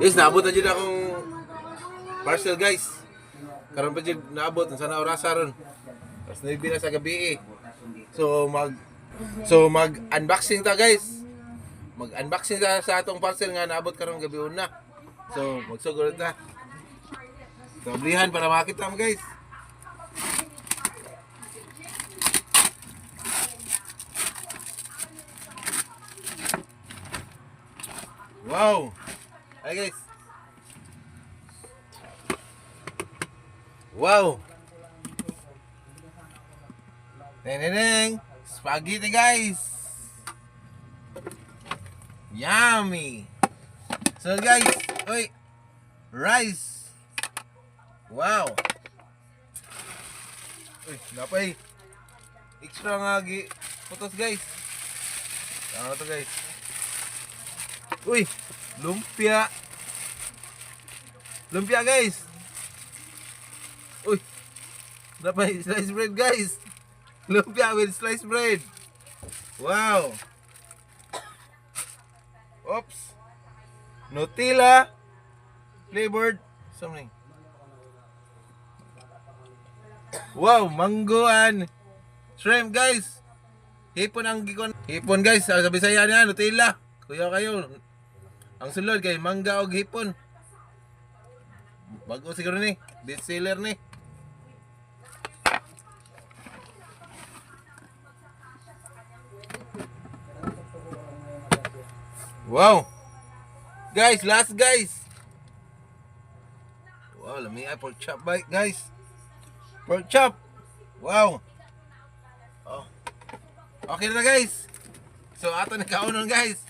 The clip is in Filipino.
Guys, naabot na dyan akong parcel guys. Karon pa dyan naabot, sana orasa ron. Tapos naibi na sa gabi eh. So mag-unboxing ta guys. Mag-unboxing ta sa atong parcel nga naabot karon gabi una. So magsugod ta. Tablihan para makita mo guys. Wow! Hi guys! Wow! Neneng! Spaghetti guys! Yummy! So guys, oy! Rice! Wow! Uy, napay! Extra nga putos guys! Ano to guys? Uy, lumpia. Lumpia guys. Uy. Dapat sliced bread guys. Lumpia with sliced bread. Wow. Oops. Nutella flavored something. Wow, mango and shrimp guys. Hipon ang gikon. Hipon guys, sa Bisaya niya Nutella. Kuya kayo. Ang sulod kay mangga og hipon. Bago siguro ni, best seller ni. Wow. Guys, last guys. Wow, lami ay pork chop bite guys. Pork chop. Wow. Oh. Okay na guys. So ato na kaunon guys.